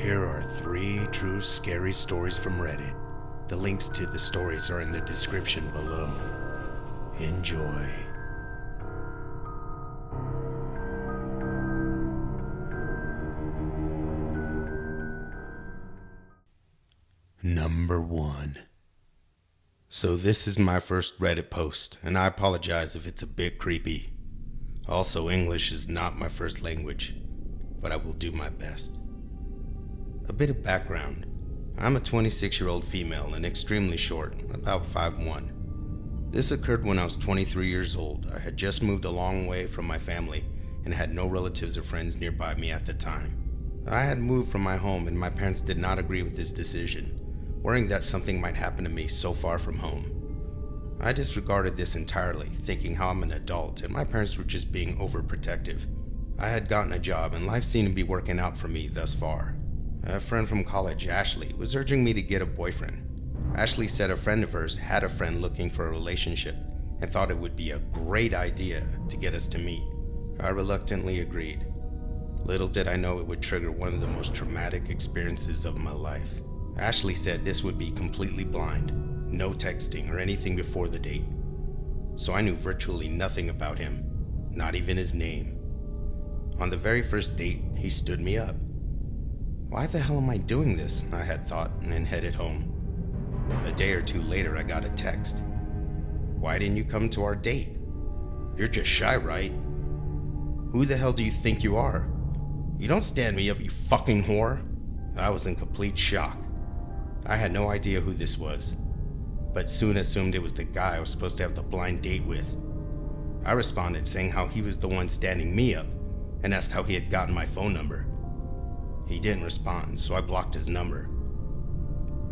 Here are 3 true scary stories from Reddit. The links to the stories are in the description below. Enjoy. Number 1. So this is my first Reddit post, and I apologize if it's a bit creepy. Also, English is not my first language, but I will do my best. A bit of background. I'm a 26-year-old female and extremely short, about 5'1". This occurred when I was 23 years old. I had just moved a long way from my family and had no relatives or friends nearby me at the time. I had moved from my home and my parents did not agree with this decision, worrying that something might happen to me so far from home. I disregarded this entirely, thinking how I'm an adult and my parents were just being overprotective. I had gotten a job and life seemed to be working out for me thus far. A friend from college, Ashley, was urging me to get a boyfriend. Ashley said a friend of hers had a friend looking for a relationship and thought it would be a great idea to get us to meet. I reluctantly agreed. Little did I know it would trigger one of the most traumatic experiences of my life. Ashley said this would be completely blind, no texting or anything before the date. So I knew virtually nothing about him, not even his name. On the very first date, he stood me up. Why the hell am I doing this? I had thought and then headed home. A day or two later, I got a text. Why didn't you come to our date? You're just shy, right? Who the hell do you think you are? You don't stand me up, you fucking whore. I was in complete shock. I had no idea who this was, but soon assumed it was the guy I was supposed to have the blind date with. I responded saying how he was the one standing me up and asked how he had gotten my phone number. He didn't respond, so I blocked his number.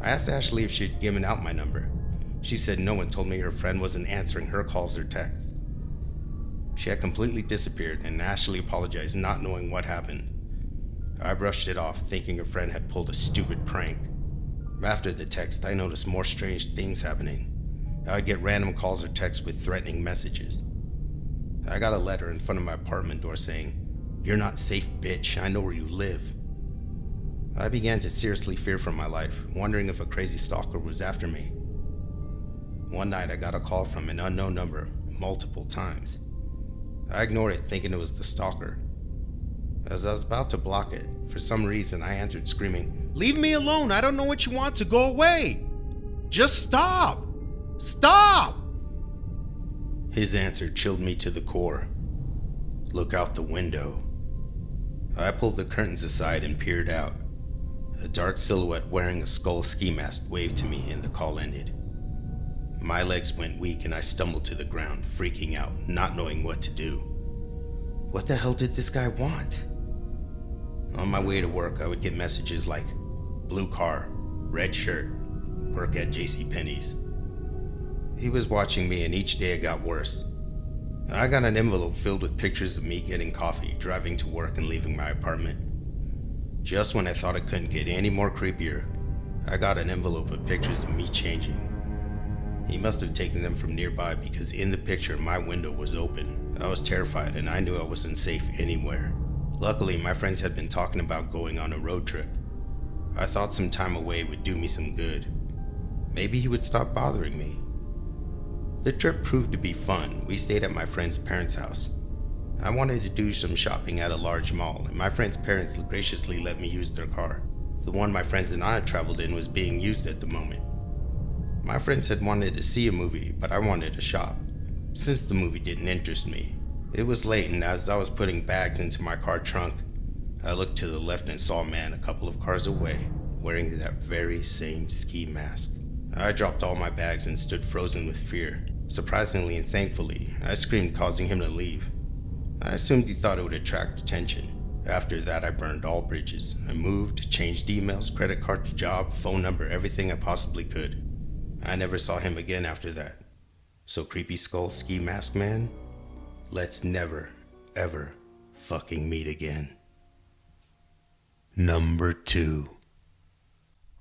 I asked Ashley if she'd given out my number. She said no and told me her friend wasn't answering her calls or texts. She had completely disappeared and Ashley apologized, not knowing what happened. I brushed it off, thinking her friend had pulled a stupid prank. After the text, I noticed more strange things happening. I would get random calls or texts with threatening messages. I got a letter in front of my apartment door saying, "You're not safe, bitch. I know where you live." I began to seriously fear for my life, wondering if a crazy stalker was after me. One night I got a call from an unknown number multiple times. I ignored it, thinking it was the stalker. As I was about to block it, for some reason I answered screaming, "Leave me alone, I don't know what you want, to go away! Just stop! Stop!" His answer chilled me to the core. "Look out the window." I pulled the curtains aside and peered out. A dark silhouette wearing a skull ski mask waved to me and the call ended. My legs went weak and I stumbled to the ground, freaking out, not knowing what to do. What the hell did this guy want? On my way to work, I would get messages like, "Blue car, red shirt, work at JCPenney's." He was watching me and each day it got worse. I got an envelope filled with pictures of me getting coffee, driving to work and leaving my apartment. Just when I thought it couldn't get any more creepier, I got an envelope of pictures of me changing. He must have taken them from nearby because in the picture my window was open. I was terrified and I knew I wasn't safe anywhere. Luckily, my friends had been talking about going on a road trip. I thought some time away would do me some good. Maybe he would stop bothering me. The trip proved to be fun. We stayed at my friend's parents' house. I wanted to do some shopping at a large mall, and my friend's parents graciously let me use their car. The one my friends and I had traveled in was being used at the moment. My friends had wanted to see a movie, but I wanted to shop, since the movie didn't interest me. It was late, and as I was putting bags into my car trunk, I looked to the left and saw a man a couple of cars away, wearing that very same ski mask. I dropped all my bags and stood frozen with fear. Surprisingly and thankfully, I screamed, causing him to leave. I assumed he thought it would attract attention. After that, I burned all bridges. I moved, changed emails, credit cards, job, phone number, everything I possibly could. I never saw him again after that. So Creepy Skull Ski Mask Man, let's never, ever fucking meet again. Number 2.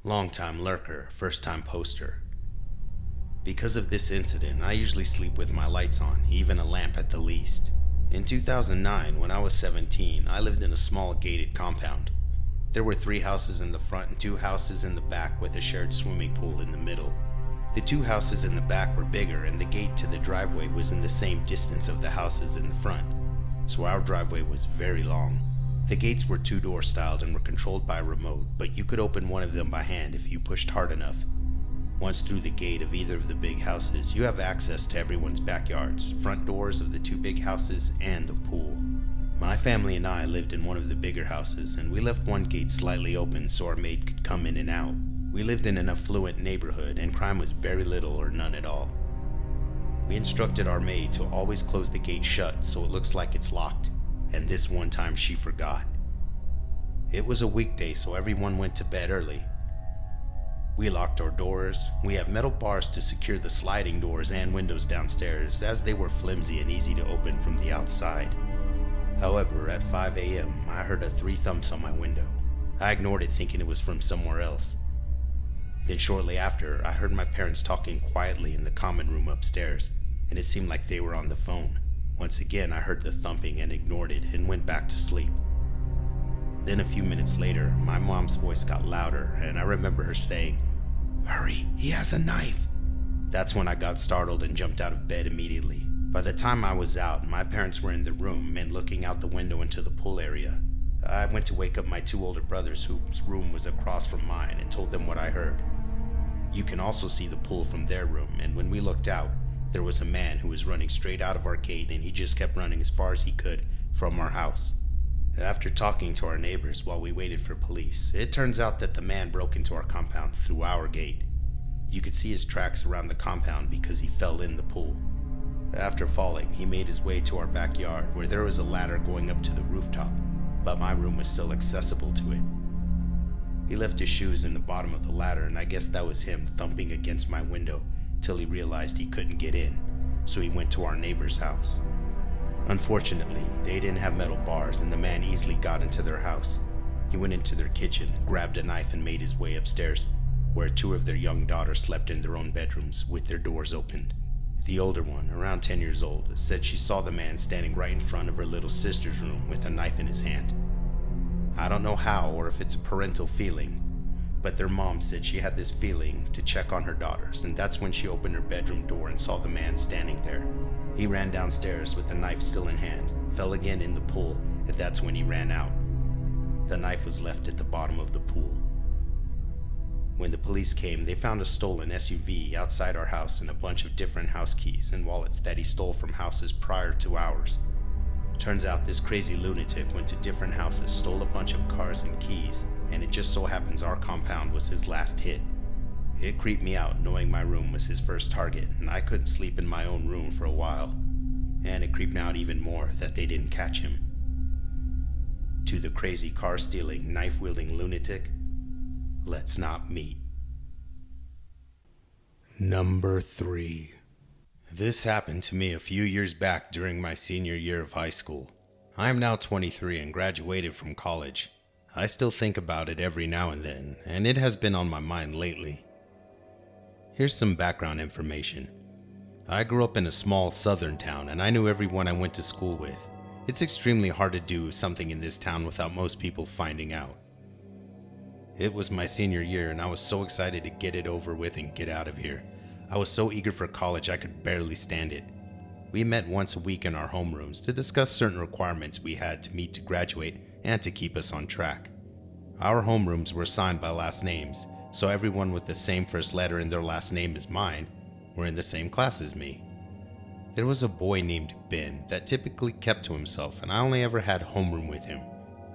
Long-time lurker, first-time poster. Because of this incident, I usually sleep with my lights on, even a lamp at the least. In 2009, when I was 17, I lived in a small gated compound. There were 3 houses in the front and 2 houses in the back with a shared swimming pool in the middle. The 2 houses in the back were bigger and the gate to the driveway was in the same distance of the houses in the front, so our driveway was very long. The gates were 2-door styled and were controlled by a remote, but you could open one of them by hand if you pushed hard enough. Once through the gate of either of the big houses, you have access to everyone's backyards, front doors of the 2 big houses, and the pool. My family and I lived in one of the bigger houses, and we left one gate slightly open so our maid could come in and out. We lived in an affluent neighborhood, and crime was very little or none at all. We instructed our maid to always close the gate shut so it looks like it's locked, and this one time she forgot. It was a weekday, so everyone went to bed early. We locked our doors. We have metal bars to secure the sliding doors and windows downstairs, as they were flimsy and easy to open from the outside. However, at 5 a.m., I heard a 3 thumps on my window. I ignored it thinking it was from somewhere else. Then shortly after, I heard my parents talking quietly in the common room upstairs, and it seemed like they were on the phone. Once again, I heard the thumping and ignored it and went back to sleep. Then a few minutes later, my mom's voice got louder, and I remember her saying, "Hurry, he has a knife." That's when I got startled and jumped out of bed immediately. By the time I was out, my parents were in the room and looking out the window into the pool area. I went to wake up my 2 older brothers whose room was across from mine and told them what I heard. You can also see the pool from their room, and when we looked out, there was a man who was running straight out of our gate, and he just kept running as far as he could from our house. After talking to our neighbors while we waited for police, it turns out that the man broke into our compound through our gate. You could see his tracks around the compound because he fell in the pool. After falling, he made his way to our backyard where there was a ladder going up to the rooftop, but my room was still accessible to it. He left his shoes in the bottom of the ladder, and I guess that was him thumping against my window till he realized he couldn't get in, so he went to our neighbor's house. Unfortunately, they didn't have metal bars, and the man easily got into their house. He went into their kitchen, grabbed a knife, and made his way upstairs, where 2 of their young daughters slept in their own bedrooms with their doors opened. The older one, around 10 years old, said she saw the man standing right in front of her little sister's room with a knife in his hand. I don't know how or if it's a parental feeling, but their mom said she had this feeling to check on her daughters, and that's when she opened her bedroom door and saw the man standing there. He ran downstairs with the knife still in hand, fell again in the pool, and that's when he ran out. The knife was left at the bottom of the pool. When the police came, they found a stolen SUV outside our house and a bunch of different house keys and wallets that he stole from houses prior to ours. Turns out this crazy lunatic went to different houses, stole a bunch of cars and keys, and it just so happens our compound was his last hit. It creeped me out knowing my room was his first target, and I couldn't sleep in my own room for a while. And it creeped me out even more that they didn't catch him. To the crazy car-stealing, knife-wielding lunatic, let's not meet. Number 3. This happened to me a few years back during my senior year of high school. I am now 23 and graduated from college. I still think about it every now and then, and it has been on my mind lately. Here's some background information. I grew up in a small southern town, and I knew everyone I went to school with. It's extremely hard to do something in this town without most people finding out. It was my senior year, and I was so excited to get it over with and get out of here. I was so eager for college I could barely stand it. We met once a week in our homerooms to discuss certain requirements we had to meet to graduate and to keep us on track. Our homerooms were assigned by last names, so everyone with the same first letter in their last name as mine were in the same class as me. There was a boy named Ben that typically kept to himself, and I only ever had homeroom with him.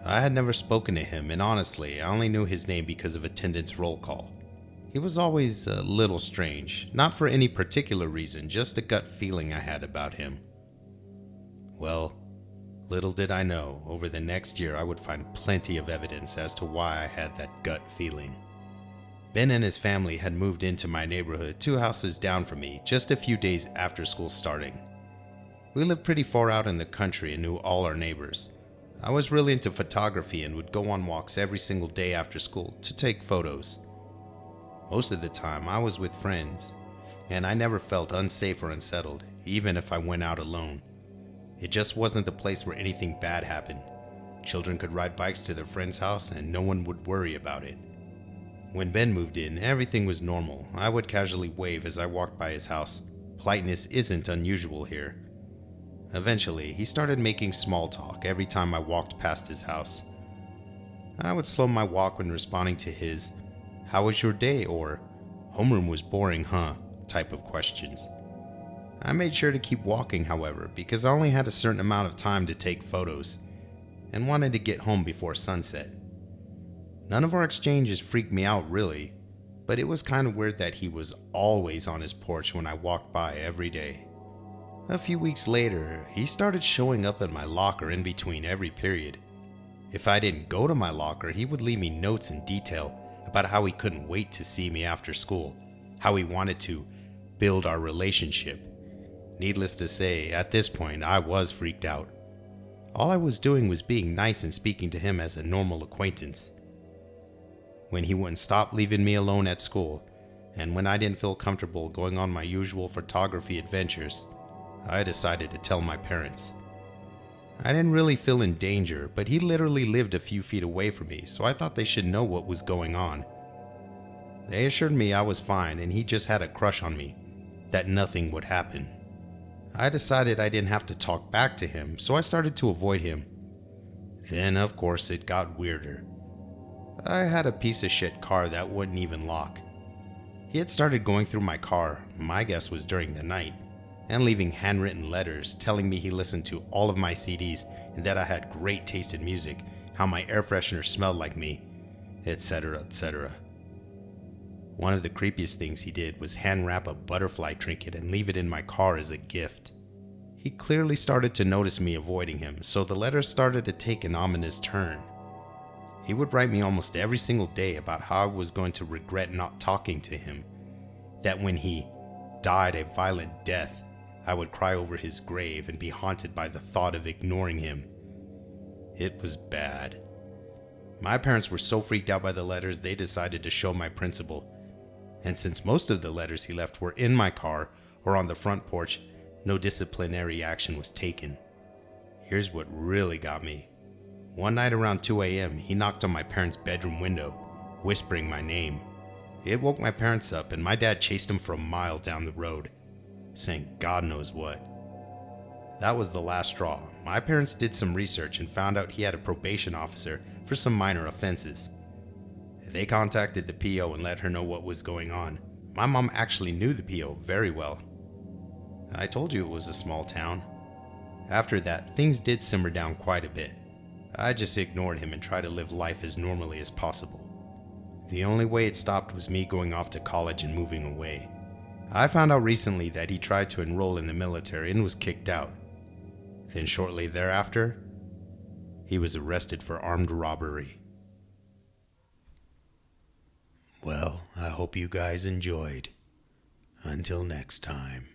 I had never spoken to him, and honestly, I only knew his name because of attendance roll call. He was always a little strange, not for any particular reason, just a gut feeling I had about him. Well, little did I know, over the next year I would find plenty of evidence as to why I had that gut feeling. Ben and his family had moved into my neighborhood 2 houses down from me just a few days after school starting. We lived pretty far out in the country and knew all our neighbors. I was really into photography and would go on walks every single day after school to take photos. Most of the time I was with friends, and I never felt unsafe or unsettled, even if I went out alone. It just wasn't the place where anything bad happened. Children could ride bikes to their friend's house and no one would worry about it. When Ben moved in, everything was normal. I would casually wave as I walked by his house. Politeness isn't unusual here. Eventually, he started making small talk every time I walked past his house. I would slow my walk when responding to his, "How was your day?" or "Homeroom was boring, huh?" type of questions. I made sure to keep walking, however, because I only had a certain amount of time to take photos and wanted to get home before sunset. None of our exchanges freaked me out really, but it was kind of weird that he was always on his porch when I walked by every day. A few weeks later, he started showing up at my locker in between every period. If I didn't go to my locker, he would leave me notes in detail about how he couldn't wait to see me after school, how he wanted to build our relationship. Needless to say, at this point, I was freaked out. All I was doing was being nice and speaking to him as a normal acquaintance. When he wouldn't stop leaving me alone at school, and when I didn't feel comfortable going on my usual photography adventures, I decided to tell my parents. I didn't really feel in danger, but he literally lived a few feet away from me, so I thought they should know what was going on. They assured me I was fine and he just had a crush on me, that nothing would happen. I decided I didn't have to talk back to him, so I started to avoid him. Then, of course, it got weirder. I had a piece of shit car that wouldn't even lock. He had started going through my car, my guess was during the night, and leaving handwritten letters telling me he listened to all of my CDs and that I had great taste in music, how my air freshener smelled like me, etc., etc. One of the creepiest things he did was hand wrap a butterfly trinket and leave it in my car as a gift. He clearly started to notice me avoiding him, so the letters started to take an ominous turn. He would write me almost every single day about how I was going to regret not talking to him, that when he died a violent death, I would cry over his grave and be haunted by the thought of ignoring him. It was bad. My parents were so freaked out by the letters they decided to show my principal. And since most of the letters he left were in my car or on the front porch, no disciplinary action was taken. Here's what really got me. One night around 2 a.m., he knocked on my parents' bedroom window, whispering my name. It woke my parents up and my dad chased him for a mile down the road, saying God knows what. That was the last straw. My parents did some research and found out he had a probation officer for some minor offenses. They contacted the PO and let her know what was going on. My mom actually knew the PO very well. I told you it was a small town. After that, things did simmer down quite a bit. I just ignored him and tried to live life as normally as possible. The only way it stopped was me going off to college and moving away. I found out recently that he tried to enroll in the military and was kicked out. Then shortly thereafter, he was arrested for armed robbery. Well, I hope you guys enjoyed. Until next time.